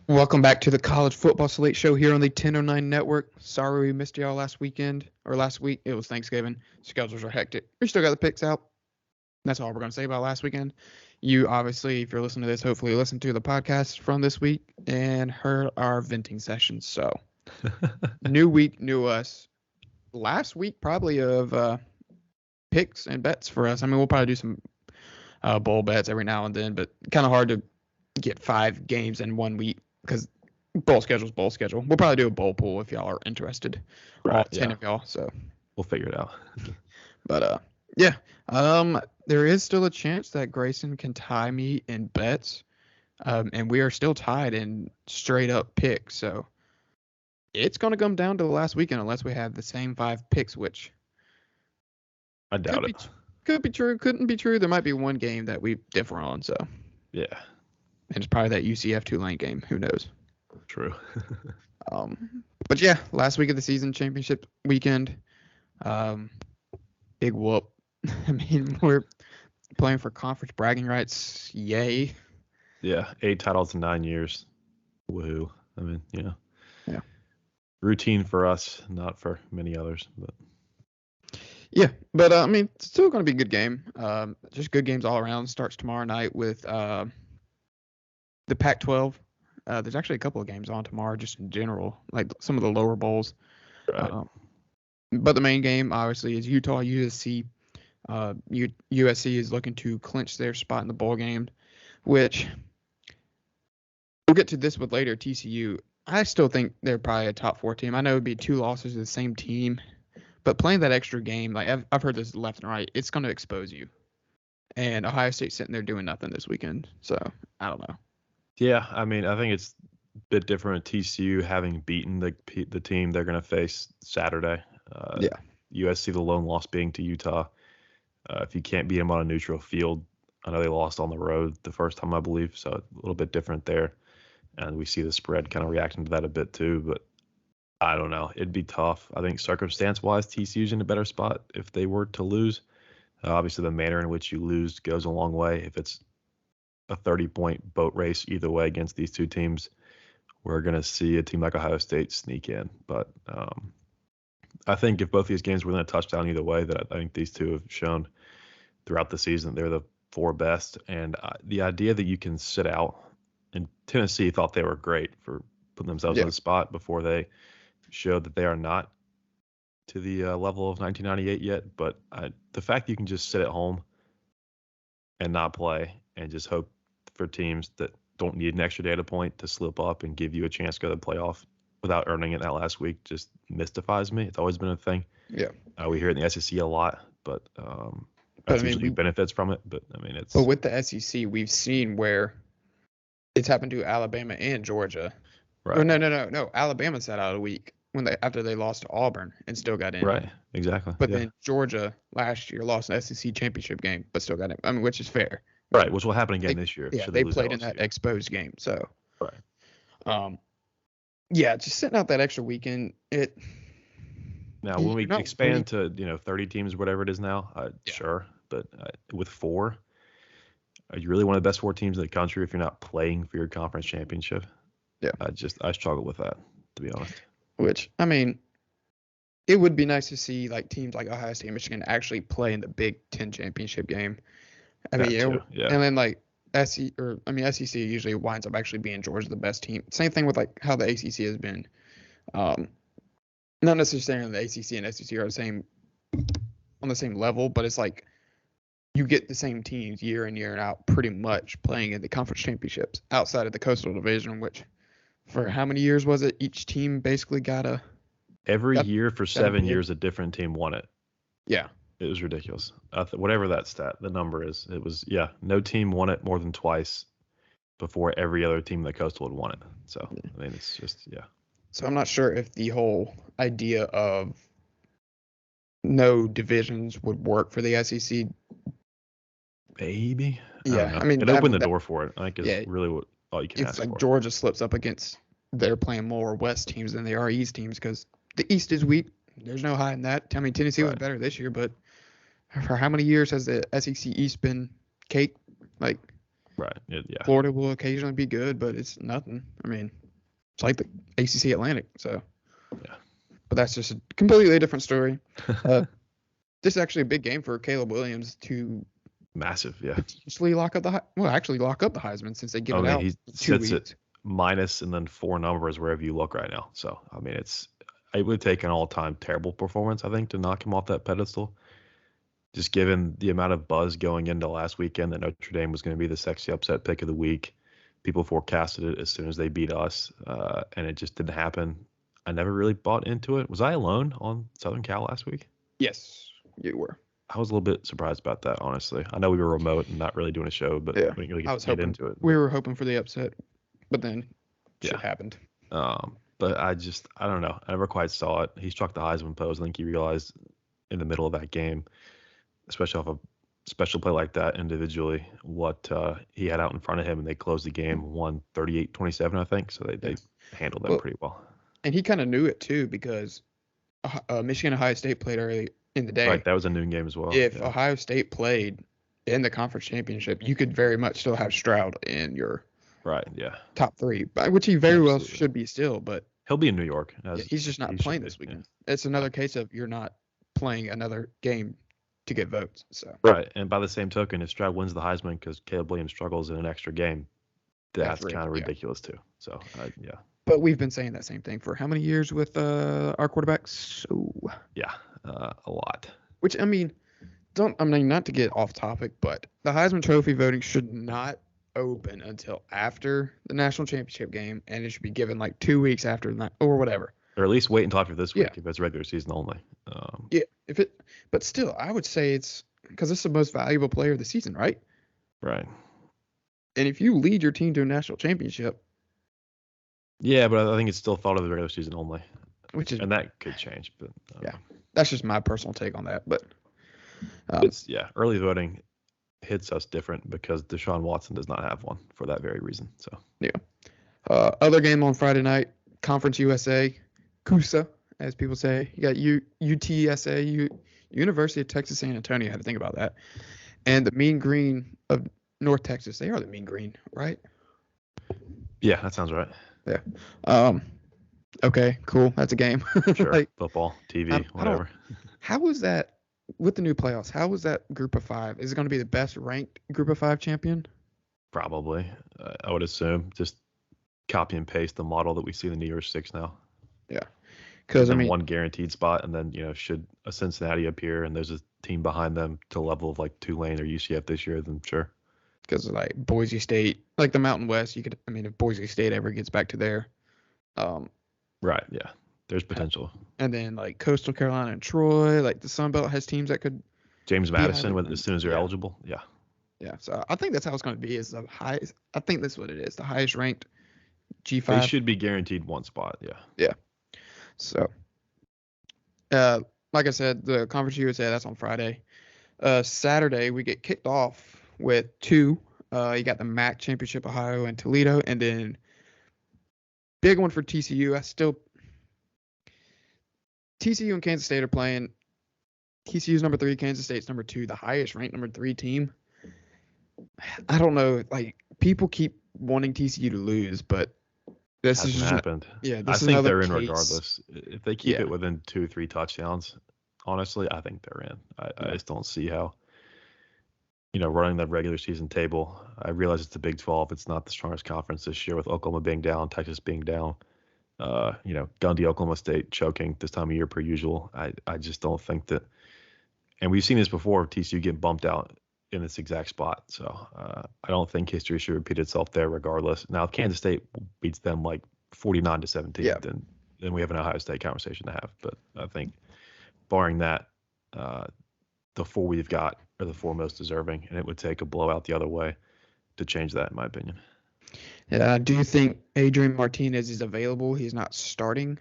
Welcome back to the College Football Slate Show here on the 1009 Network. Sorry we missed y'all last weekend, or last week. It was Thanksgiving. Schedules are hectic. We still got the picks out. That's all we're going to say about last weekend. You obviously, if you're listening to this, hopefully listened to the podcast from this week and heard our venting sessions. So, new week, new us. Last week, probably of picks and bets for us. I mean, we'll probably do some bowl bets every now and then, but kind of hard to get 5 games in 1 week because bowl schedule. We'll probably do a bowl pool if y'all are interested. Right, All 10 of y'all. So we'll figure it out. But yeah. There is still a chance that Grayson can tie me in bets. And we are still tied in straight up picks. So it's gonna come down to the last weekend unless we have the same 5 picks, which I doubt it. Could be true, couldn't be true. There might be one game that we differ on. So yeah. And it's probably that UCF Tulane game. Who knows? True. But yeah, last week of the season, championship weekend. Big whoop. I mean, we're playing for conference bragging rights. Yay. Yeah, 8 titles in 9 years. Woohoo. I mean, Yeah. Routine for us, not for many others. But yeah, but I mean, it's still going to be a good game. Just good games all around. Starts tomorrow night with the Pac-12. There's actually a couple of games on tomorrow, just in general, like some of the lower bowls. Right. But the main game, obviously, is Utah USC. USC is looking to clinch their spot in the bowl game, which we'll get to this with later. TCU, I still think they're probably a top 4 team. I know it would be 2 losses to the same team, but playing that extra game, like I've heard this left and right, it's going to expose you. And Ohio State's sitting there doing nothing this weekend, so I don't know. Yeah, I mean, I think it's a bit different with TCU having beaten the team they're going to face Saturday. USC, the lone loss being to Utah. If you can't beat them on a neutral field, I know they lost on the road the first time, I believe, so a little bit different there. And we see the spread kind of reacting to that a bit too, but I don't know. It'd be tough. I think circumstance-wise, TCU's in a better spot if they were to lose. Obviously, the manner in which you lose goes a long way. If it's a 30-point boat race either way against these 2 teams, we're going to see a team like Ohio State sneak in. But I think if both these games were within a touchdown either way, that I think these 2 have shown throughout the season they're the 4 best. And the idea that you can sit out, and Tennessee thought they were great for putting themselves in a spot before they showed that they are not to the level of 1998 yet. But the fact that you can just sit at home and not play and just hope for teams that don't need an extra data point to slip up and give you a chance to go to the playoff without earning it that last week just mystifies me. It's always been a thing. Yeah. We hear it in the SEC a lot, but that's usually benefits from it. But I mean, it's. But with the SEC, we've seen where it's happened to Alabama and Georgia. Right. Or no. Alabama sat out a week after they lost to Auburn and still got in. Right. Exactly. But then Georgia last year lost an SEC championship game, but still got in. I mean, which is fair. Right, which will happen again this year. Yeah, they played in that exposed game. So. Right. Yeah, just sitting out that extra weekend. Now, when we expand to 30 teams, whatever it is now, sure. But with 4, are you really one of the best 4 teams in the country if you're not playing for your conference championship? Yeah. I struggle with that, to be honest. Which, I mean, it would be nice to see like teams like Ohio State and Michigan actually play in the Big Ten championship game. I mean, and then like SEC usually winds up actually being Georgia the best team. Same thing with like how the ACC has been. Not necessarily the ACC and SEC are on the same level, but it's like you get the same teams year in year out pretty much playing in the conference championships outside of the Coastal Division, which for how many years was it? Each team basically got every year for 7 years a different team won it. Yeah. It was ridiculous. Whatever that the number is, it was, no team won it more than twice before every other team in the Coastal had won it. So, I mean, it's just, So I'm not sure if the whole idea of no divisions would work for the SEC. Maybe. Yeah. I mean, it opened the door for it. I think it's really what all you can ask for. It's like Georgia slips up against, they're playing more West teams than they are East teams because the East is weak. There's no hiding that. I mean, Tennessee was better this year, but for how many years has the SEC East been cake? Like, Right. Yeah. Florida will occasionally be good, but it's nothing. I mean, it's like the ACC Atlantic. So, yeah. But that's just a completely different story. This is actually a big game for Caleb Williams to Massive. Yeah. potentially lock up the Heisman since they give it out he in 2 sits weeks. it minus and then 4 numbers wherever you look right now. So I mean, it would take an all-time terrible performance, I think, to knock him off that pedestal. Just given the amount of buzz going into last weekend that Notre Dame was going to be the sexy upset pick of the week, people forecasted it as soon as they beat us, and it just didn't happen. I never really bought into it. Was I alone on Southern Cal last week? Yes, you were. I was a little bit surprised about that, honestly. I know we were remote and not really doing a show, but yeah, we didn't really I was get hoping into it. We were hoping for the upset, but then shit happened. But I don't know. I never quite saw it. He struck the Heisman pose. I think he realized in the middle of that game, especially off a special play like that individually, what he had out in front of him, and they closed the game, won 38-27, I think. So they handled that pretty well. And he kind of knew it too because Michigan Ohio State played early in the day. Right, that was a noon game as well. If Ohio State played in the conference championship, you could very much still have Stroud in your top 3, which he very well should be still. But he'll be in New York. He's just not playing this weekend. Yeah. It's another case of you're not playing another game to get votes. So right, and by the same token, if Stroud wins the Heisman because Caleb Williams struggles in an extra game, that's kind of ridiculous too. So But we've been saying that same thing for how many years with our quarterbacks? So a lot. Which I mean, not to get off topic, but the Heisman Trophy voting should not open until after the national championship game, and it should be given like 2 weeks after that or whatever. Or at least wait until after this week if it's regular season only. But still, I would say it's because it's the most valuable player of the season, right? Right. And if you lead your team to a national championship. Yeah, but I think it's still thought of the regular season only. And that could change. But that's just my personal take on that. But early voting hits us different because Deshaun Watson does not have one for that very reason. So other game on Friday night, Conference USA, CUSA, as people say. You got UTSA, University of Texas San Antonio. I had to think about that. And the Mean Green of North Texas. They are the Mean Green, right? Yeah, that sounds right. Yeah. Okay, cool. That's a game. Sure. Football, TV, whatever. How was that with the new playoffs? How was that group of 5? Is it going to be the best ranked group of 5 champion? Probably. I would assume. Just copy and paste the model that we see in the New Year's Six now. Yeah. Because one guaranteed spot, and then should a Cincinnati appear and there's a team behind them to level of like Tulane or UCF this year, then sure. Because like Boise State, like the Mountain West, if Boise State ever gets back to there. Right. Yeah. There's potential. And then like Coastal Carolina and Troy, like the Sun Belt has teams that could. James Madison, as soon as they're eligible. Yeah. Yeah. So I think that's how it's going to be. Is the highest. I think that's what it is. The highest ranked G5. They should be guaranteed one spot. Yeah. Yeah. So, like I said, the Conference USA, that's on Friday. Saturday, we get kicked off with 2. You got the MAC Championship, Ohio and Toledo, and then big one for TCU. TCU and Kansas State are playing. TCU's number 3, Kansas State's number 2, the highest ranked number 3 team. I don't know. Like, people keep wanting TCU to lose, but this hasn't happened. This I is think they're in case. regardless. If they keep it within 2-3 touchdowns, honestly, I think they're in. I just don't see how. Running the regular season table, I realize it's the Big 12. It's not the strongest conference this year with Oklahoma being down, Texas being down. Gundy, Oklahoma State choking this time of year per usual. I just don't think that. And we've seen this before, TCU getting bumped out in this exact spot. So I don't think history should repeat itself there regardless. Now, if Kansas State beats them like 49-17, then we have an Ohio State conversation to have. But I think barring that, the 4 we've got are the 4 most deserving, and it would take a blowout the other way to change that, in my opinion. Yeah, do you think Adrian Martinez is available? He's not starting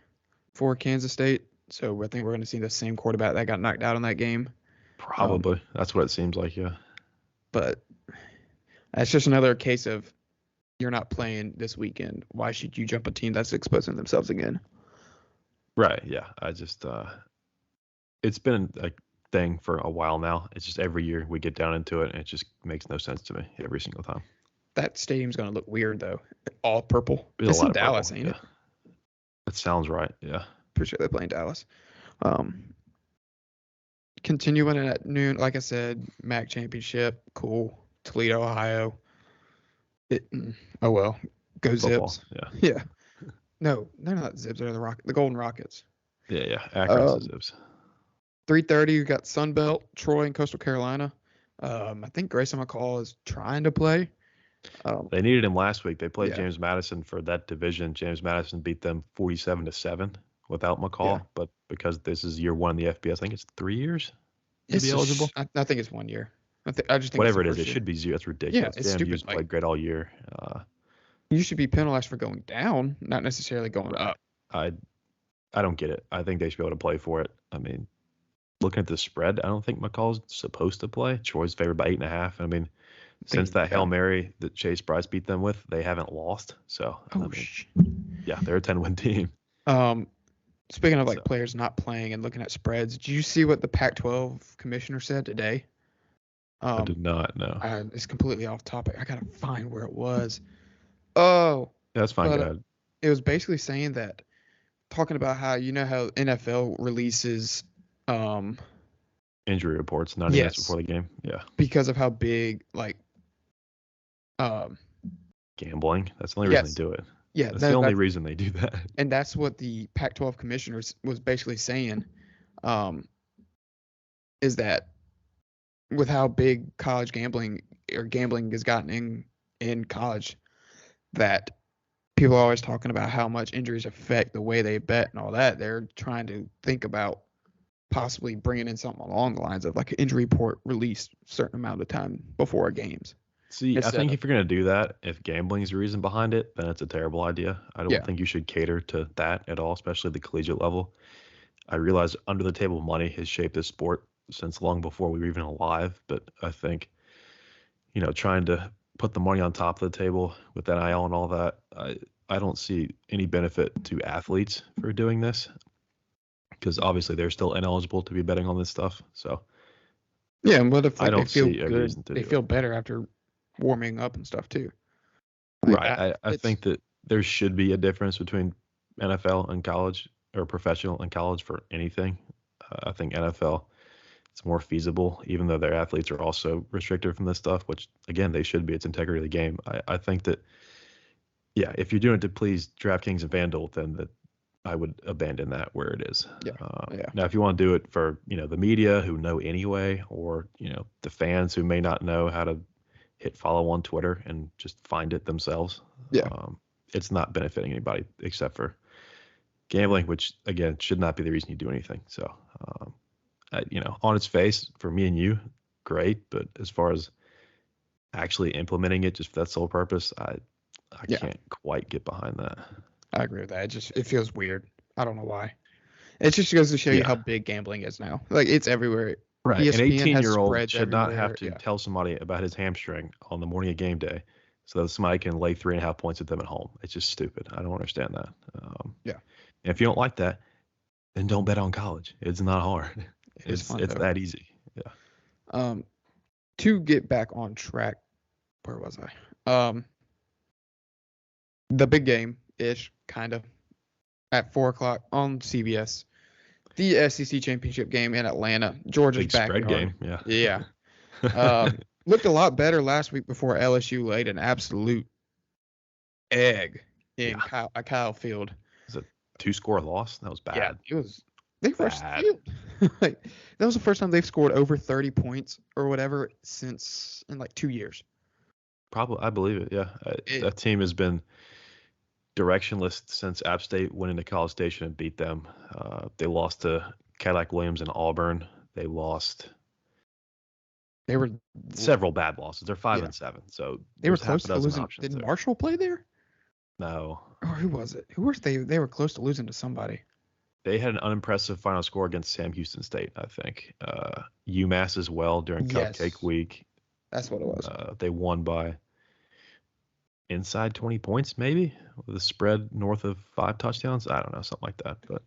for Kansas State, so I think we're going to see the same quarterback that got knocked out in that game. Probably. That's what it seems like, yeah. But that's just another case of you're not playing this weekend. Why should you jump a team that's exposing themselves again? Right, yeah. I just it's been a thing for a while now. It's just every year we get down into it, and it just makes no sense to me every single time. That stadium's going to look weird, though. All purple. Be a It's lot in of Dallas, purple. ain't it? That sounds right. Yeah. Pretty sure they play in Dallas. Continuing at noon, like I said, MAC championship, cool. Toledo, Ohio. Oh well, go Football. Zips. Yeah. Yeah. No, they're not Zips. They're the Golden Rockets. Yeah. Akron's the Zips. 3:30, you got Sun Belt, Troy, and Coastal Carolina. I think Grayson McCall is trying to play. They needed him last week. They played Yeah. James Madison for that division. James Madison beat them 47-7 without McCall, but because this is year one in the FBS, I think it's 3 years to be eligible. I think it's 1 year. I just think whatever it is, it should be 0. That's ridiculous. Yeah, it's stupid. Played great all year. You should be penalized for going down, not necessarily going up. I don't get it. I think they should be able to play for it. I mean, looking at the spread, I don't think McCall's supposed to play. Troy's favored by 8.5. I mean, since that Hail Mary that Chase Bryce beat them with, they haven't lost. So, yeah, they're a 10-win team. Speaking of players not playing and looking at spreads, did you see what the Pac-12 commissioner said today? I did not know. It's completely off topic. I gotta find where it was. Oh, that's fine. Go ahead. It was basically saying that, talking about how how NFL releases injury reports 90 minutes before the game. Yeah. Because of how big gambling. That's the only reason they do it. Yeah, that's the only reason they do that. And that's what the Pac-12 commissioner was basically saying, is that with how big college gambling has gotten in college, that people are always talking about how much injuries affect the way they bet and all that. They're trying to think about possibly bringing in something along the lines of like an injury report released a certain amount of time before games. See, I think if you're going to do that, if gambling is the reason behind it, then it's a terrible idea. I don't think you should cater to that at all, especially the collegiate level. I realize under the table money has shaped this sport since long before we were even alive. But I think, trying to put the money on top of the table with NIL and all that, I don't see any benefit to athletes for doing this, because obviously they're still ineligible to be betting on this stuff. So yeah, and what if I don't they feel see a good, reason to they feel better after warming up and stuff too. Right. I think that there should be a difference between NFL and college, or professional and college for anything. I think NFL, it's more feasible, even though their athletes are also restricted from this stuff, which again, they should be. It's integrity of the game. I think that, yeah, if you're doing it to please DraftKings and FanDuel, then I would abandon that where it is. Now, if you want to do it for, the media who know anyway, or, the fans who may not know how to hit follow on Twitter and just find it themselves. It's not benefiting anybody except for gambling, which again should not be the reason you do anything. So, on its face for me and you, great. But as far as actually implementing it just for that sole purpose, I can't quite get behind that. I agree with that. It feels weird. I don't know why. It just goes to show you how big gambling is now. Like, it's everywhere. Right. ESPN An 18-year-old should not have to Yeah. tell somebody about his hamstring on the morning of game day so that somebody can lay 3.5 points at them at home. It's just stupid. I don't understand that. And if you don't like that, then don't bet on college. It's not hard. It's that easy. Yeah. To get back on track, where was I? The big game-ish, kind of, at 4 o'clock on CBS. The SEC championship game in Atlanta, Georgia's big backyard. Spread game, yeah. Looked a lot better last week before LSU laid an absolute egg in Kyle Field. It was a 2-score loss. That was bad. Yeah, it was. They rushed the field. That was the first time they've scored over 30 points or whatever since in 2 years. Probably, I believe it. Yeah, that team has been directionless since App State went into College Station and beat them. They lost to Cadillac Williams and Auburn. They were several bad losses. They're 5-7, so they were close to losing. Did Marshall play there? No. Or who was it? Who were they? They were close to losing to somebody. They had an unimpressive final score against Sam Houston State, I think. UMass as well during Cupcake Week. That's what it was. They won by inside 20 points, maybe, with a spread north of 5 touchdowns. I don't know, something like that. But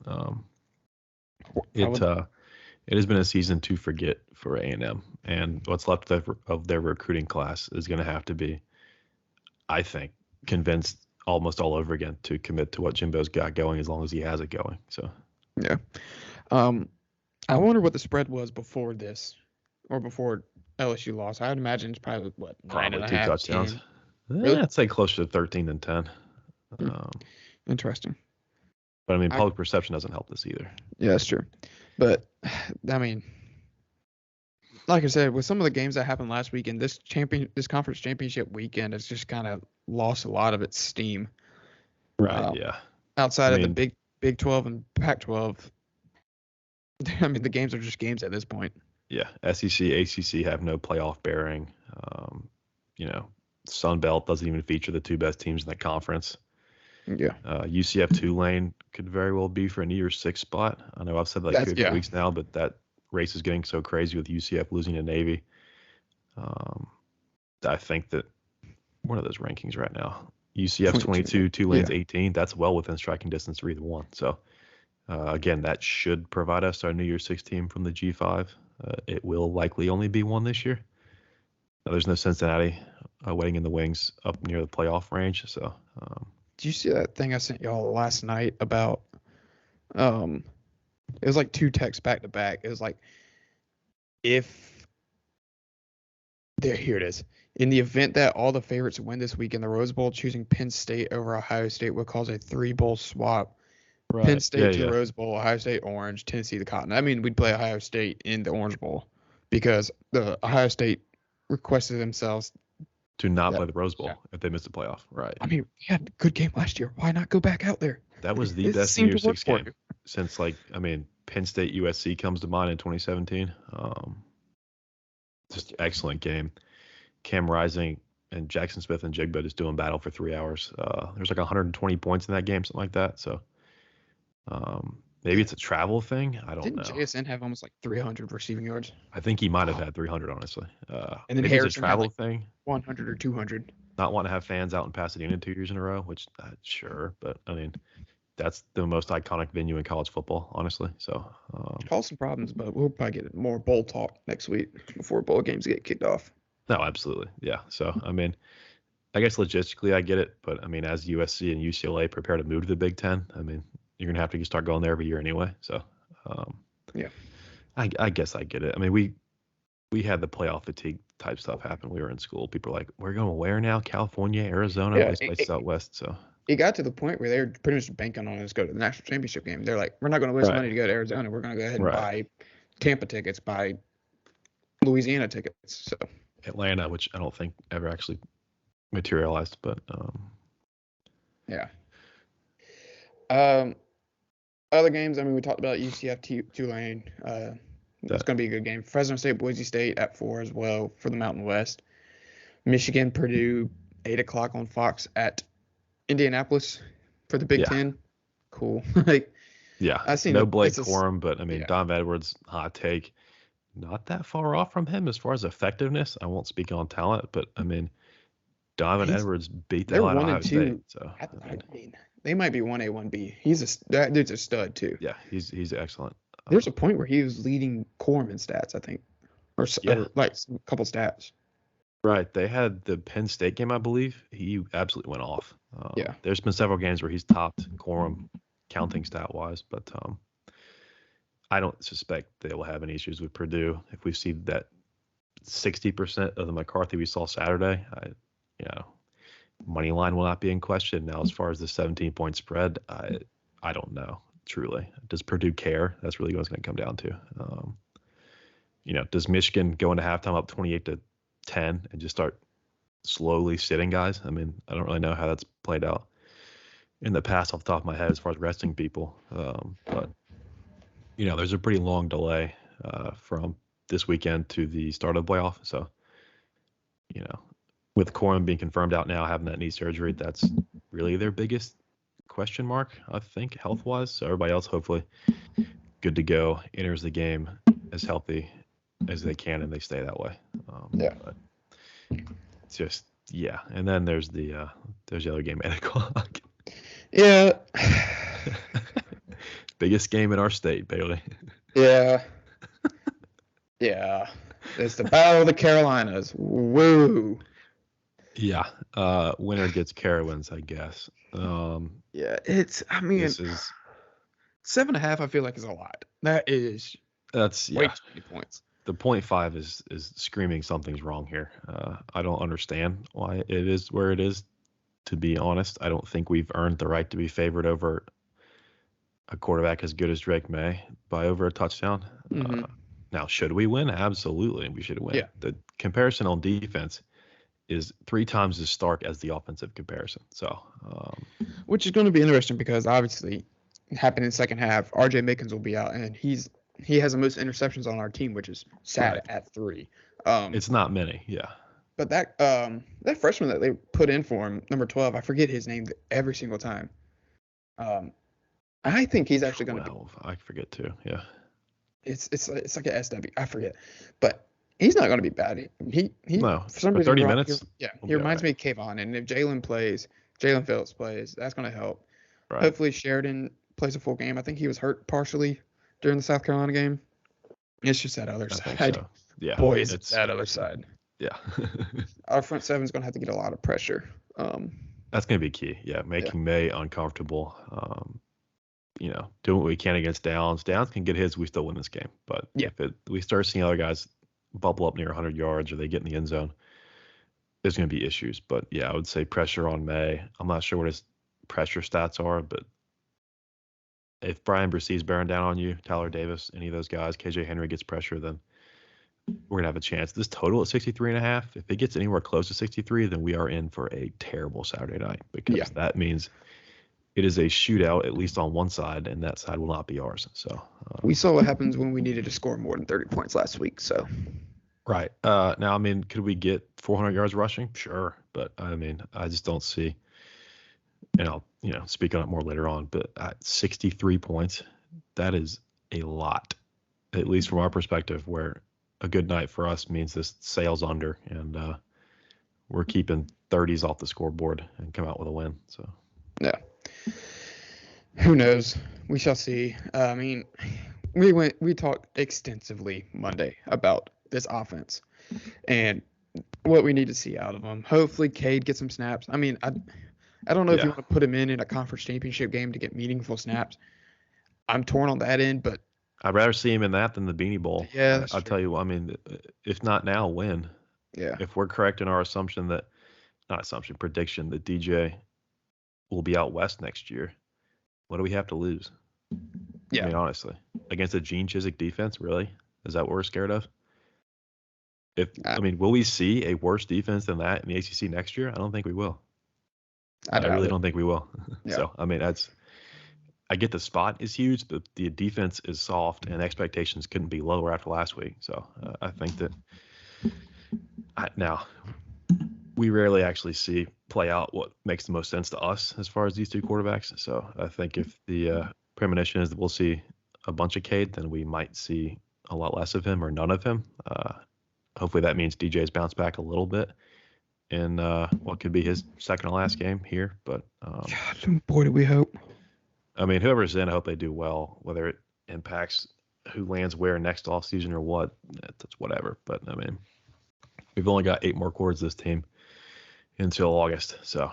it has been a season to forget for A&M, and what's left of their recruiting class is going to have to be I think, convinced almost all over again to commit to what Jimbo's got going as long as he has it going. So yeah. I wonder what the spread was before this, or before LSU lost. I would imagine it's probably what, probably 9.5, 2 touchdowns. 10. Really? I'd say closer to 13 than 10. Interesting. But I mean, public perception doesn't help this either. Yeah, that's true. But I mean, like I said, with some of the games that happened last weekend, this conference championship weekend has just kind of lost a lot of its steam. Right. Yeah. Outside of the Big 12 and Pac-12, I mean, the games are just games at this point. Yeah. SEC, ACC have no playoff bearing. Sun Belt doesn't even feature the two best teams in the conference. Yeah. UCF Tulane could very well be for a New Year's Six spot. I know I've said that 2 weeks now, but that race is getting so crazy with UCF losing to Navy. I think that one of those rankings right now, UCF's 22, Tulane's 18. That's well within striking distance for either one. So again, that should provide us our New Year's Six team from the G5. It will likely only be one this year. There's no Cincinnati waiting in the wings up near the playoff range. So. Did you see that thing I sent y'all last night about? It was like 2 texts back to back. It was like, here it is. In the event that all the favorites win this week in the Rose Bowl, choosing Penn State over Ohio State would cause a 3-bowl swap. Right. Penn State to Rose Bowl, Ohio State Orange, Tennessee the Cotton. I mean, we'd play Ohio State in the Orange Bowl because the Ohio State requested themselves to not play the Rose Bowl if they missed the playoff. Right. I mean, we had a good game last year. Why not go back out there? That was the best New Year's Six game since, Penn State USC comes to mind in 2017. Just excellent game. Cam Rising and Jackson Smith and Jigba just doing battle for 3 hours. There's like 120 points in that game, something like that. So maybe it's a travel thing. I don't know. Didn't JSN have almost like 300 receiving yards? I think he might have had 300, honestly. And then maybe it's a travel thing. 100 or 200. Not wanting to have fans out in Pasadena 2 years in a row, which sure, but I mean, that's the most iconic venue in college football, honestly. So cause some problems, but we'll probably get more bowl talk next week before bowl games get kicked off. No, absolutely, yeah. So I mean, I guess logistically I get it, but I mean, as USC and UCLA prepare to move to the Big Ten, I mean, you're gonna have to start going there every year anyway. So yeah, I guess I get it. I mean, we had the playoff fatigue type stuff happen. We were in school. People were like, "We're going where now? California, Arizona, these places out west." So it got to the point where they were pretty much banking on us to go to the national championship game. They're like, "We're not going to waste money to go to Arizona. We're going to go ahead and buy Tampa tickets, buy Louisiana tickets." So Atlanta, which I don't think ever actually materialized, but yeah. Other games, I mean, we talked about UCF Tulane. It's going to be a good game. Fresno State, Boise State at 4 as well for the Mountain West. Michigan, Purdue, 8 o'clock on Fox at Indianapolis for the Big Ten. Cool. I seen no Blake Corum, but I mean, Dom Edwards, hot take, not that far off from him as far as effectiveness. I won't speak on talent, but I mean, Dom Edwards beat the hell out of Ohio State. So I mean, they might be 1A, 1B. That dude's a stud too. Yeah, he's excellent. There's a point where he was leading Corum in stats, I think, or like a couple stats. Right. They had the Penn State game, I believe. He absolutely went off. There's been several games where he's topped Corum counting stat wise, but I don't suspect they will have any issues with Purdue. If we see that 60% of the McCarthy we saw Saturday, money line will not be in question. Now, as far as the 17-point spread, I don't know. Truly, does Purdue care? That's really what it's going to come down to. Does Michigan go into halftime up 28-10 and just start slowly sitting guys? I mean, I don't really know how that's played out in the past off the top of my head as far as resting people. But there's a pretty long delay from this weekend to the start of the playoff. So, with Corum being confirmed out now, having that knee surgery, that's really their biggest question mark, I think, health-wise. So everybody else, hopefully, good to go, enters the game as healthy as they can, and they stay that way. But it's just, and then there's the other game, 8 o'clock. Yeah. Biggest game in our state, Bailey. Yeah. Yeah. It's the Battle of the Carolinas. Woo. Yeah. Winner gets Carowinds, I guess. Yeah, this is 7.5. I feel like is a lot. That's way too many points. The 0.5 is screaming something's wrong here. I don't understand why it is where it is. To be honest, I don't think we've earned the right to be favored over a quarterback as good as Drake May by over a touchdown. Mm-hmm. Now, should we win? Absolutely, we should win. Yeah. The comparison on defense is 3 times as stark as the offensive comparison. So, which is going to be interesting because obviously, happened in the second half. R.J. Mickens will be out, and he has the most interceptions on our team, which is sad at 3. It's not many, yeah. But that freshman that they put in for him, number 12, I forget his name every single time. I think he's actually going to. I forget too. Yeah. It's like an SW. I forget, but he's not going to be bad. He no, for some reason 30 minutes. He reminds me of Kayvon, and if Jalen Phillips plays, that's going to help. Right. Hopefully Sheridan plays a full game. I think he was hurt partially during the South Carolina game. It's just that other side. So. Yeah. Boy, it's that other side. Yeah. Our front seven is going to have to get a lot of pressure. That's going to be key. Yeah, making May uncomfortable. Doing what we can against Downs. Downs can get his, we still win this game. But if we start seeing other guys bubble up near 100 yards or they get in the end zone, there's going to be issues. But, yeah, I would say pressure on May. I'm not sure what his pressure stats are, but if Brian Bressee's bearing down on you, Tyler Davis, any of those guys, KJ Henry gets pressure, then we're going to have a chance. This total at 63.5, if it gets anywhere close to 63, then we are in for a terrible Saturday night because that means it is a shootout, at least on one side, and that side will not be ours. So we saw what happens when we needed to score more than 30 points last week. So right now, I mean, could we get 400 yards rushing? Sure, but I mean, I just don't see. And I'll speak on it more later on. But at 63 points, that is a lot, at least from our perspective. Where a good night for us means this sails under, and we're keeping 30s off the scoreboard and come out with a win. So yeah. Who knows? We shall see. I mean, we talked extensively Monday about this offense and what we need to see out of them. Hopefully, Cade gets some snaps. I mean, I don't know if you want to put him in a conference championship game to get meaningful snaps. I'm torn on that end, but I'd rather see him in that than the Beanie Bowl. Yeah, I'll tell you. I mean, if not now, when? Yeah. If we're correct in our prediction that DJ will be out west next year, what do we have to lose? Yeah. I mean, honestly, against a Gene Chizik defense, really? Is that what we're scared of? Will we see a worse defense than that in the ACC next year? I don't think we will. I really don't think we will. Yeah. So, I mean, I get the spot is huge, but the defense is soft, and expectations couldn't be lower after last week. So, I think that now we rarely actually see play out what makes the most sense to us as far as these two quarterbacks. So I think if the premonition is that we'll see a bunch of Cade, then we might see a lot less of him or none of him. Hopefully that means DJ's bounced back a little bit in what could be his second to last game here. But God, boy, do we hope. I mean, whoever's in, I hope they do well, whether it impacts who lands where next offseason or what, that's whatever. But I mean, we've only got 8 more quarters this team until August. So,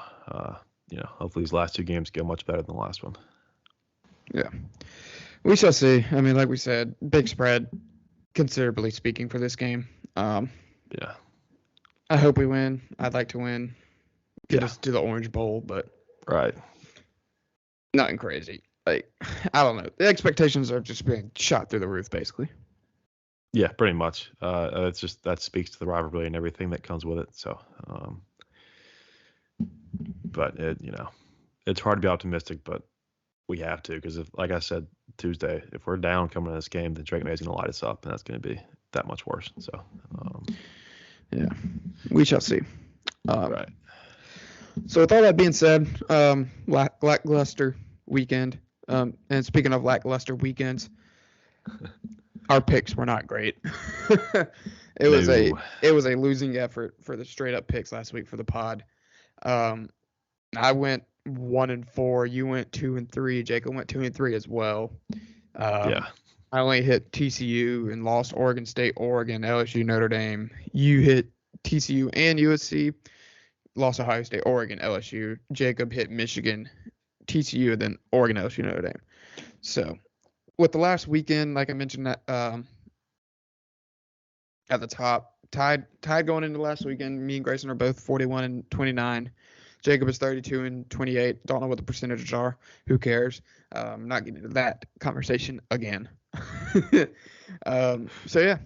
hopefully these last 2 games go much better than the last one. Yeah. We shall see. I mean, like we said, big spread, considerably speaking, for this game. Yeah. I hope we win. I'd like to win. Get us to the Orange Bowl, but right. Nothing crazy. Like, I don't know. The expectations are just being shot through the roof, basically. Yeah, pretty much. It's just that speaks to the rivalry and everything that comes with it. So, but it's hard to be optimistic, but we have to, because like I said Tuesday, if we're down coming in this game, then Drake May is going to light us up, and that's going to be that much worse. So, yeah, we shall see. Right. So with all that being said, lackluster weekend. And speaking of lackluster weekends, our picks were not great. It was a losing effort for the straight up picks last week for the pod. I went 1-4. You went 2-3. Jacob went 2-3 as well. I only hit TCU and lost Oregon State, Oregon, LSU, Notre Dame. You hit TCU and USC. lost Ohio State, Oregon, LSU. Jacob hit Michigan, TCU, and then Oregon, LSU, Notre Dame. So with the last weekend, like I mentioned at the top, tied going into last weekend. Me and Grayson are both 41 and 29. Jacob is 32 and 28. Don't know what the percentages are. Who cares? Not getting into that conversation again. So yeah,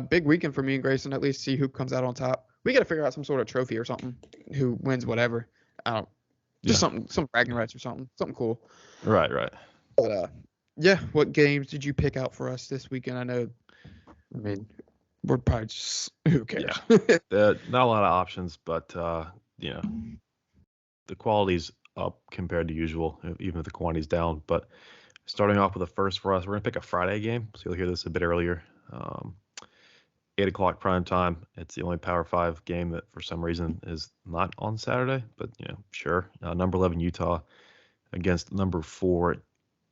big weekend for me and Grayson. At least see who comes out on top. We got to figure out some sort of trophy or something. Who wins whatever. Just something, some bragging rights or something cool. Right. But yeah, what games did you pick out for us this weekend? I mean, we're probably just who cares? Yeah. Not a lot of options, but the quality's up compared to usual, even if the quantity's down. But starting off with the first for us, we're gonna pick a Friday game, so you'll hear this a bit earlier. 8 o'clock prime time. It's the only Power 5 game that for some reason is not on Saturday, but sure. Number 11 Utah against number 4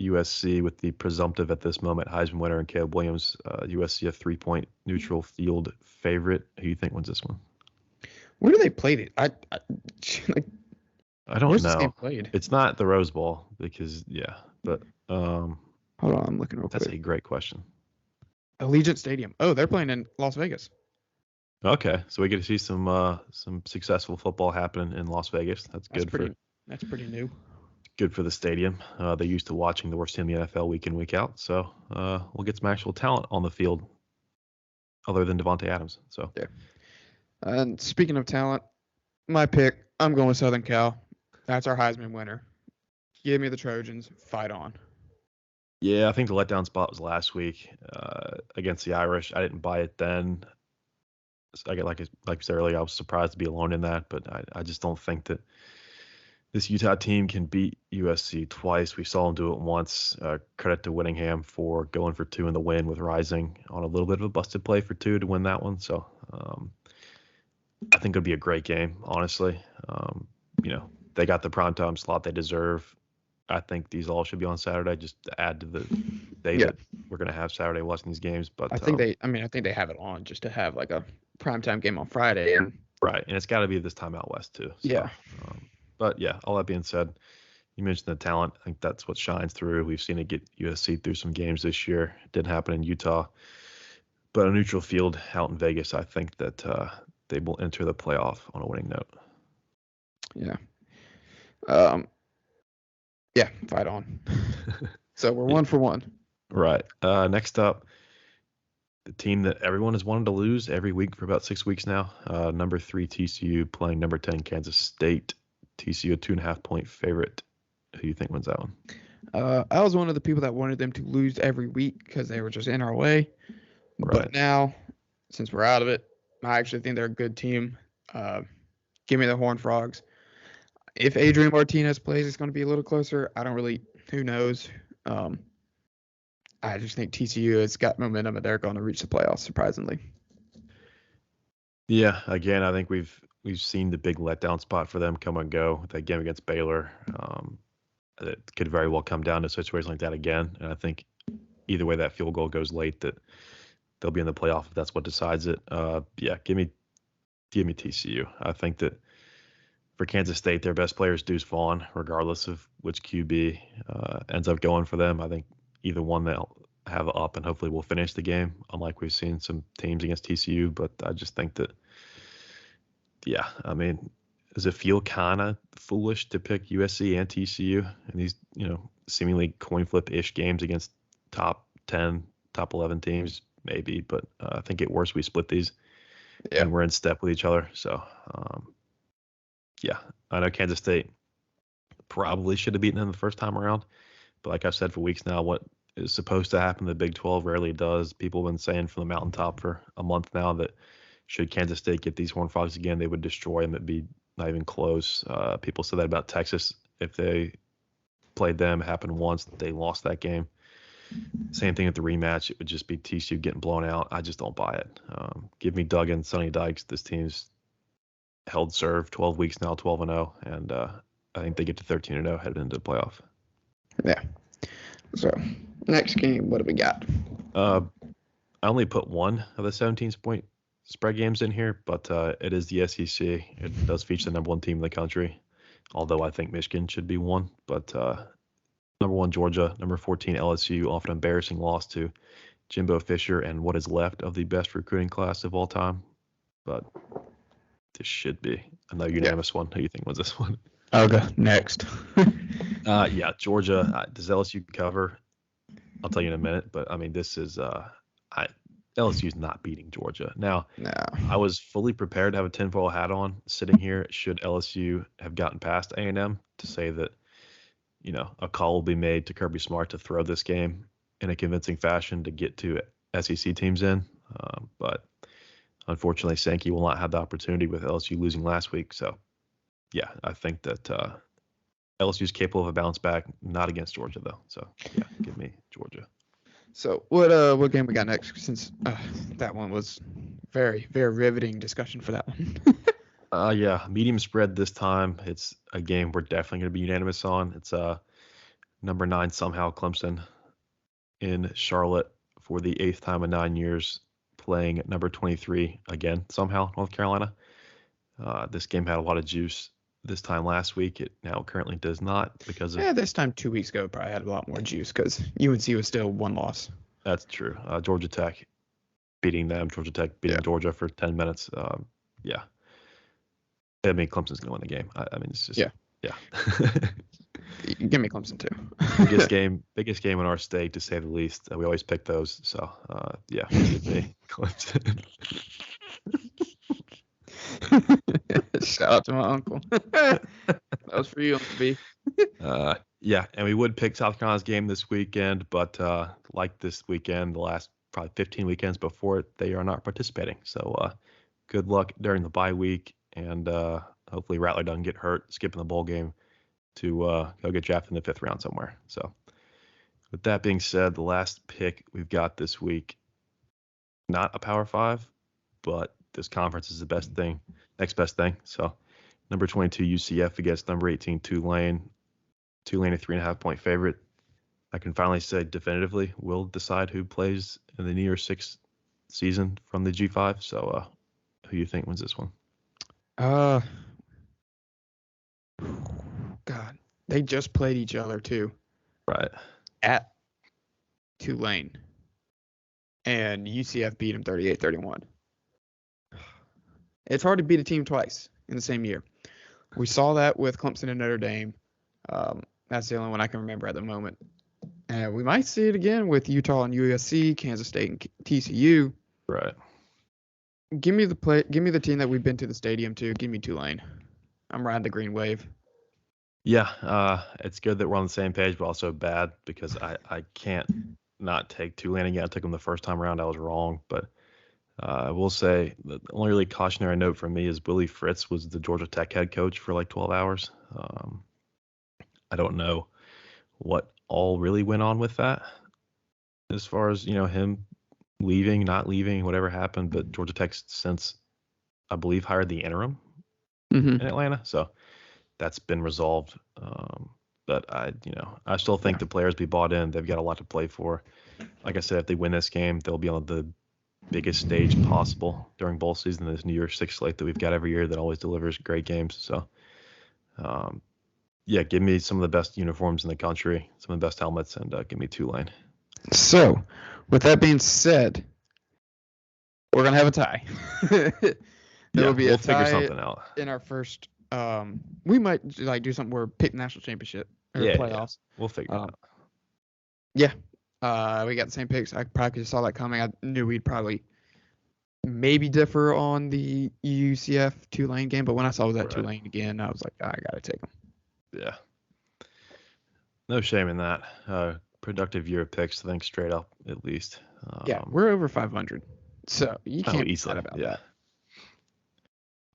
USC with the presumptive at this moment Heisman winner and Caleb Williams. USC a 3-point neutral field favorite. Who do you think wins this one? Where do they play it? I don't where's know. This game played? It's not the Rose Bowl because but hold on, I'm looking real quick. That's a great question. Allegiant Stadium. Oh, they're playing in Las Vegas. Okay, so we get to see some successful football happening in Las Vegas. That's pretty new. Good for the stadium. They're used to watching the worst team in the NFL week in, week out. So we'll get some actual talent on the field other than Devontae Adams. So yeah. And speaking of talent, my pick, I'm going with Southern Cal. That's our Heisman winner. Give me the Trojans. Fight on. Yeah, I think the letdown spot was last week against the Irish. I didn't buy it then. I get like you said earlier, I was surprised to be alone in that, but I just don't think that this Utah team can beat USC twice. We saw them do it once. Credit to Whittingham for going for 2 in the win with Rising on a little bit of a busted play for 2 to win that one. So I think it'll be a great game, honestly. They got the primetime slot they deserve. I think these all should be on Saturday, just to add to the day that we're going to have Saturday watching these games. But I think they have it on just to have like a primetime game on Friday. Right, and it's got to be this time out west too. So, yeah. But yeah, all that being said, you mentioned the talent. I think that's what shines through. We've seen it get USC through some games this year. It didn't happen in Utah, but a neutral field out in Vegas, I think that they will enter the playoff on a winning note. Yeah. Yeah, fight on. So we're 1 for 1. Right. Next up, the team that everyone has wanted to lose every week for about 6 weeks now. Number 3 TCU playing number 10 Kansas State. TCU a 2.5-point favorite. Who do you think wins that one? I was one of the people that wanted them to lose every week because they were just in our way. Right. But now, since we're out of it, I actually think they're a good team. Give me the Horned Frogs. If Adrian Martinez plays, it's going to be a little closer. Who knows? I just think TCU has got momentum and they're going to reach the playoffs, surprisingly. Yeah, again, I think we've seen the big letdown spot for them come and go with that game against Baylor. It could very well come down to a situation like that again. And I think either way that field goal goes late, that they'll be in the playoff if that's what decides it. Yeah, give me TCU. I think that for Kansas State, their best player is Deuce Vaughn, regardless of which QB ends up going for them. I think either one they'll have up and hopefully will finish the game, unlike we've seen some teams against TCU. But I just think that, yeah, I mean, does it feel kind of foolish to pick USC and TCU in these, seemingly coin flip-ish games against top 10, top 11 teams? Maybe, but I think it worse we split these and we're in step with each other. So, yeah, I know Kansas State probably should have beaten them the first time around. But like I've said for weeks now, what is supposed to happen in the Big 12 rarely does. People have been saying from the mountaintop for a month now that should Kansas State get these Horned Frogs again, they would destroy them. It'd be not even close. People said that about Texas. If they played them, it happened once, they lost that game. Same thing at the rematch. It would just be TCU getting blown out. I just don't buy it. Give me Duggan, Sonny Dykes. This team's held serve 12 weeks now, 12-0, and I think they get to 13-0 headed into the playoff. Yeah. So next game, what do we got? I only put one of the 17-point spread games in here, but it is the SEC. It does feature the number one team in the country, although I think Michigan should be one. But number 1 Georgia, number 14 LSU, off an embarrassing loss to Jimbo Fisher and what is left of the best recruiting class of all time. But this should be another unanimous one. Who do you think wins this one? I'll go next. Yeah, Georgia. Does LSU cover? I'll tell you in a minute. But I mean, this is LSU's not beating Georgia. Now, No. I was fully prepared to have a tinfoil hat on sitting here should LSU have gotten past A&M to say that, a call will be made to Kirby Smart to throw this game in a convincing fashion to get to SEC teams in. But unfortunately, Sankey will not have the opportunity with LSU losing last week. So, yeah, I think that LSU is capable of a bounce back, not against Georgia, though. So, yeah, give me Georgia. So what game we got next? Since that one was very, very riveting discussion for that one. Yeah, medium spread this time. It's a game we're definitely going to be unanimous on. It's number 9 somehow Clemson in Charlotte for the 8th time in 9 years, playing number 23 again somehow North Carolina. This game had a lot of juice this time last week. It now currently does not because of this time 2 weeks ago probably had a lot more juice because UNC was still one loss. That's true. Georgia Tech beating them. Georgia Tech beating Georgia for 10 minutes. Yeah. I mean, Clemson's going to win the game. I mean, it's just yeah. Give me Clemson too. biggest game in our state, to say the least. We always pick those. So yeah, give me Clemson. Shout out to my uncle. That was for you, Uncle B. Yeah, and we would pick South Carolina's game this weekend, but like this weekend, the last probably 15 weekends before it, they are not participating. So good luck during the bye week, and hopefully Rattler doesn't get hurt skipping the bowl game to go get drafted in the 5th round somewhere. So with that being said, the last pick we've got this week, not a Power 5, but this conference is the next best thing. So number 22 UCF against number 18 Tulane. Tulane a 3.5-point favorite. I can finally say definitively we'll decide who plays in the New Year's 6 season from the G5. So who do you think wins this one? God, they just played each other too. Right. At Tulane. And UCF beat them 38-31. It's hard to beat a team twice in the same year. We saw that with Clemson and Notre Dame. That's the only one I can remember at the moment. And we might see it again with Utah and USC, Kansas State and TCU. Right. Give me the team that we've been to the stadium to. Give me Tulane. I'm riding the green wave. Yeah, it's good that we're on the same page, but also bad because I can't not take Tulane again. I took them the first time around. I was wrong, but I will say the only really cautionary note from me is Willie Fritz was the Georgia Tech head coach for like 12 hours. I don't know what all really went on with that as far as, him leaving, not leaving, whatever happened. But Georgia Tech since, I believe, hired the interim in Atlanta. So that's been resolved. But I still think the players be bought in. They've got a lot to play for. Like I said, if they win this game, they'll be on the biggest stage possible during bowl season, this New Year's 6 slate that we've got every year that always delivers great games. So, yeah, give me some of the best uniforms in the country, some of the best helmets, and give me Tulane. So, with that being said, we're going to have a tie. We'll figure something out. In our first, we might do something where pick national championship or playoffs. Yeah. We'll figure it out. Yeah. We got the same picks. I probably saw that coming. I knew we'd probably maybe differ on the UCF Tulane game, but when I saw that Tulane again, I was like, I got to take them. Yeah. No shame in that. Productive year of picks, I think, straight up at least. Yeah, we're over 500, so you can't be easily sad about that.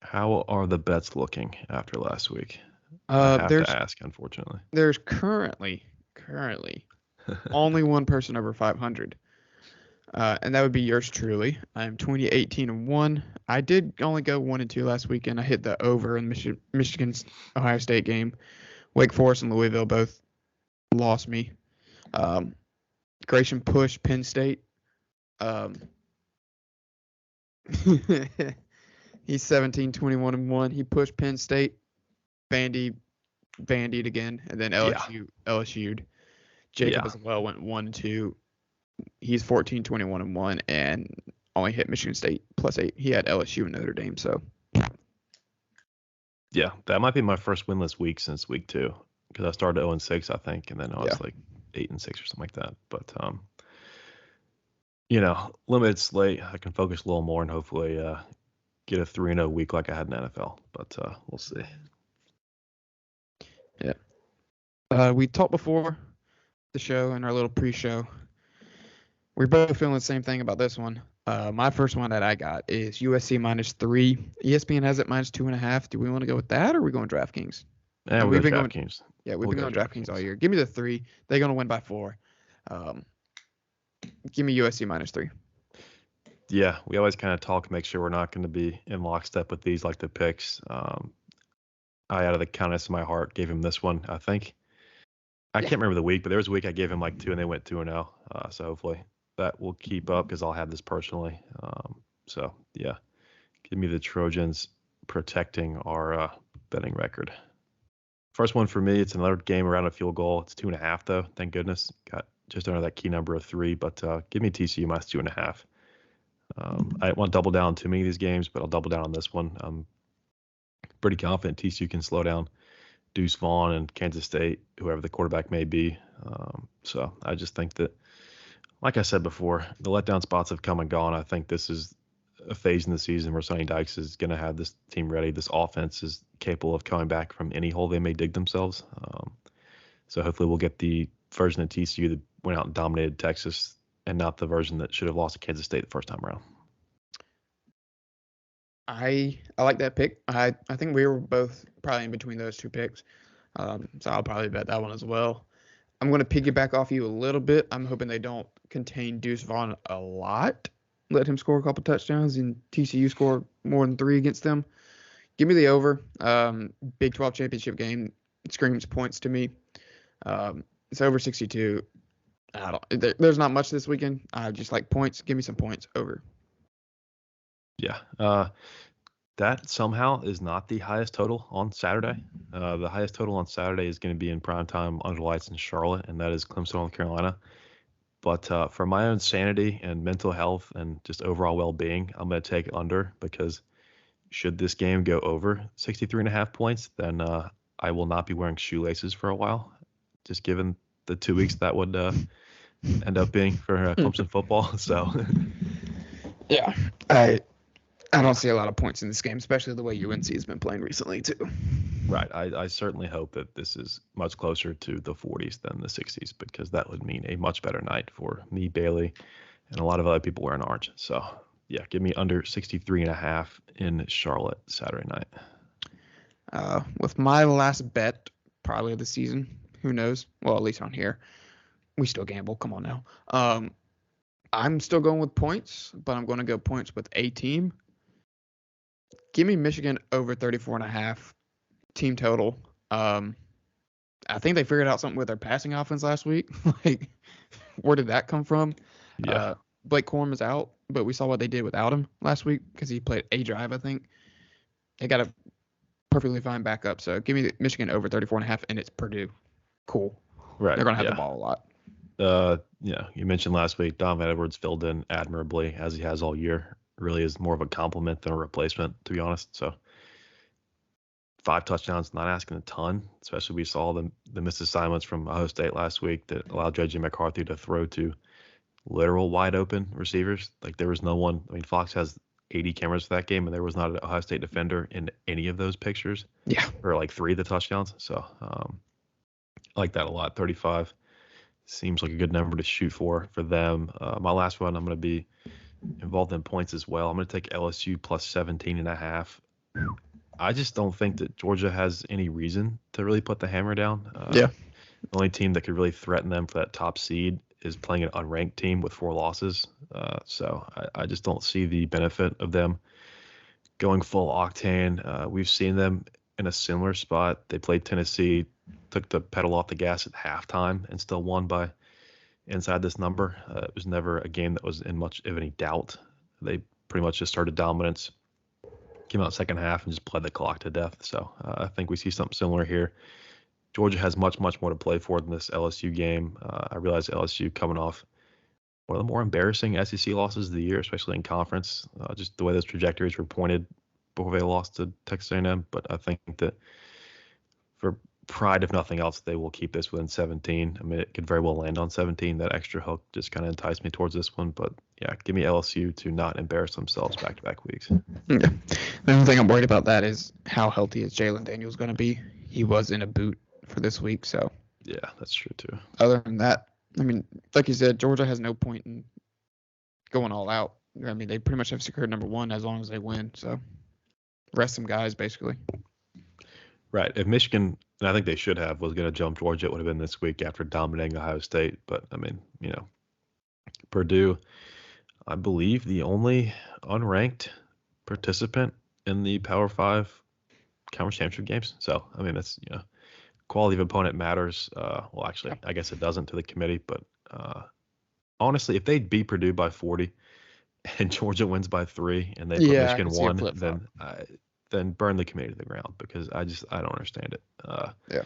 How are the bets looking after last week? I have to ask, unfortunately. There's currently only one person over 500, and that would be yours truly. I'm 20-18-1. I did only go 1-2 last weekend. I hit the over in Michigan's Ohio State game. Wake Forest and Louisville both lost me. Grayson pushed Penn State. He's 17, 21, and 1. He pushed Penn State, bandied again, and then LSU'd. Jacob as well went 1-2. He's 14, 21, and 1, and only hit Michigan State +8. He had LSU and Notre Dame, so. Yeah, that might be my first winless week since week 2, because I started 0-6, I think, and then I was like 8-6 or something like that. But limited slate. I can focus a little more and hopefully get a 3-0 week like I had in the NFL. But we'll see. Yeah. We talked before the show and our little pre-show. We're both feeling the same thing about this one. My first one that I got is USC -3. ESPN has it -2.5. Do we want to go with that, or are we going DraftKings? Yeah, we've been going DraftKings. We've been going DraftKings all year. Give me the 3. They're going to win by 4. Give me USC -3. Yeah, we always kind of talk, make sure we're not going to be in lockstep with these, like the picks. I, out of the kindness of my heart, gave him this one, I think. I can't remember the week, but there was a week I gave him like 2 and they went 2-0. So hopefully that will keep up because I'll have this personally. So yeah, give me the Trojans protecting our betting record. First one for me, it's another game around a field goal. It's 2.5 though. Thank goodness. Got just under that key number of 3, but give me TCU -2.5. I want to double down on too many of these games, but I'll double down on this one. I'm pretty confident TCU can slow down Deuce Vaughn and Kansas State, whoever the quarterback may be. So I just think that, like I said before, the letdown spots have come and gone. I think this is a phase in the season where Sonny Dykes is going to have this team ready. This offense is capable of coming back from any hole they may dig themselves. So hopefully we'll get the version of TCU that went out and dominated Texas and not the version that should have lost to Kansas State the first time around. I like that pick. I think we were both probably in between those 2 picks. So I'll probably bet that one as well. I'm going to piggyback off you a little bit. I'm hoping they don't contain Deuce Vaughn a lot. Let him score a couple touchdowns and TCU score more than 3 against them. Give me the over. Big 12 championship game. It screams points to me. It's over 62. There's not much this weekend. I just like points. Give me some points over. Yeah. That somehow is not the highest total on Saturday. The highest total on Saturday is going to be in primetime under lights in Charlotte, and that is Clemson, North Carolina. But for my own sanity and mental health and just overall well-being, I'm going to take under, because should this game go over 63.5 points, then I will not be wearing shoelaces for a while, just given the 2 weeks that would end up being for Clemson football. So yeah, I don't see a lot of points in this game, especially the way UNC has been playing recently too. Right. I certainly hope that this is much closer to the 40s than the 60s, because that would mean a much better night for me, Bailey, and a lot of other people wearing orange. So yeah, give me under 63.5 in Charlotte Saturday night. With my last bet, probably of the season, who knows? Well, at least on here, we still gamble. Come on now. I'm still going with points, but I'm going to go points with a team. Give me Michigan over 34.5 team total. I think they figured out something with their passing offense last week. Like, where did that come from? Yeah. Blake Corum is out, but we saw what they did without him last week because he played a drive, I think. They got a perfectly fine backup. So give me Michigan over 34.5, and it's Purdue. Cool. Right. They're going to have the ball a lot. You mentioned last week, Donovan Edwards filled in admirably, as he has all year. Really is more of a compliment than a replacement, to be honest. So 5 touchdowns, not asking a ton, especially we saw the missed assignments from Ohio State last week that allowed J.J. McCarthy to throw to literal wide open receivers. Like, there was no one. I mean, Fox has 80 cameras for that game, and there was not an Ohio State defender in any of those pictures. Yeah. Or like 3 of the touchdowns. So I like that a lot. 35 seems like a good number to shoot for them. My last one, I'm going to be involved in points as well. I'm going to take LSU plus 17.5. I just don't think that Georgia has any reason to really put the hammer down. The only team that could really threaten them for that top seed is playing an unranked team with 4 losses. So I just don't see the benefit of them going full octane. We've seen them in a similar spot. They played Tennessee, took the pedal off the gas at halftime, and still won by inside this number. It was never a game that was in much of any doubt. They pretty much just started dominance, came out second half and just played the clock to death. So I think we see something similar here. Georgia has much, much more to play for than this LSU game. I realize LSU coming off one of the more embarrassing SEC losses of the year, especially in conference, just the way those trajectories were pointed before they lost to Texas A&M. But I think that for pride, if nothing else, they will keep this within 17. I mean, it could very well land on 17. That extra hook just kind of enticed me towards this one. But yeah, give me LSU to not embarrass themselves back-to-back weeks. Yeah. The only thing I'm worried about that is how healthy is Jalen Daniels going to be. He was in a boot for this week, so. Yeah, that's true too. Other than that, I mean, like you said, Georgia has no point in going all out. I mean, they pretty much have secured number one as long as they win. So rest some guys, basically. Right. If Michigan, and I think they should have, was going to jump Georgia, it would have been this week after dominating Ohio State. But, I mean, Purdue, I believe the only unranked participant in the Power 5 conference championship games. So, I mean, that's, quality of opponent matters. Well, actually, I guess it doesn't to the committee. But honestly, if they beat Purdue by 40 and Georgia wins by 3 and they put Michigan 1, then burn the committee to the ground because I don't understand it. Yeah.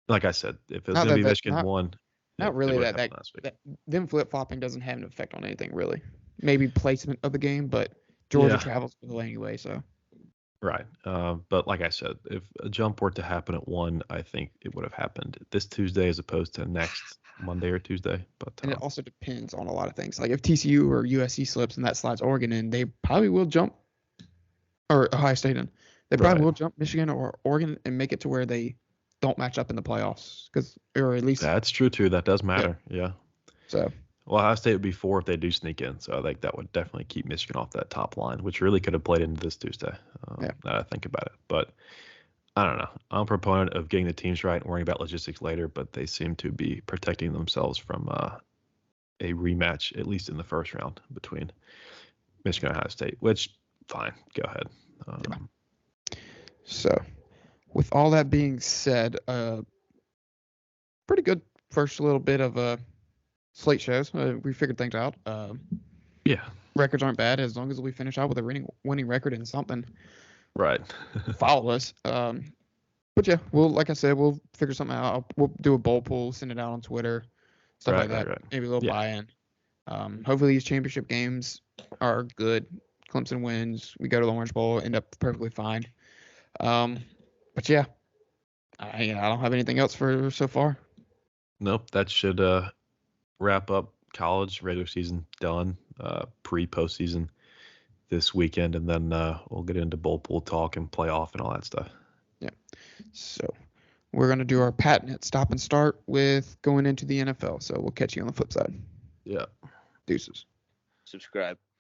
Like I said, if it was going to be Michigan 1. Not really that them flip-flopping doesn't have an effect on anything, really. Maybe placement of the game, but Georgia travels anyway, so. Right. But like I said, if a jump were to happen at 1, I think it would have happened this Tuesday as opposed to next Monday or Tuesday. But and it also depends on a lot of things. Like if TCU or USC slips and that slides Oregon in, they probably will jump, or Ohio State in. They probably will jump Michigan or Oregon and make it to where they don't match up in the playoffs, or at least that's true too. That does matter. Yeah. So. Well, Ohio State would be 4 if they do sneak in. So I think that would definitely keep Michigan off that top line, which really could have played into this Tuesday. Now I think about it. But I don't know. I'm a proponent of getting the teams right and worrying about logistics later, but they seem to be protecting themselves from a rematch, at least in the first round, between Michigan and Ohio State, which, fine, go ahead. So, with all that being said, pretty good first little bit of Slate shows. We figured things out. Records aren't bad as long as we finish out with a winning record and something. Right. Follow us. But yeah, like I said, we'll figure something out. We'll do a bowl pool, send it out on Twitter, stuff like that. Right. Maybe a little buy-in. Hopefully these championship games are good. Clemson wins. We go to the Orange Bowl, end up perfectly fine. But yeah, I don't have anything else for so far. Nope, that should wrap up college regular season done. Pre-postseason this weekend, and then we'll get into bowl pool talk and playoff and all that stuff. Yeah. So we're gonna do our patented stop and start with going into the NFL. So we'll catch you on the flip side. Yeah. Deuces. Subscribe.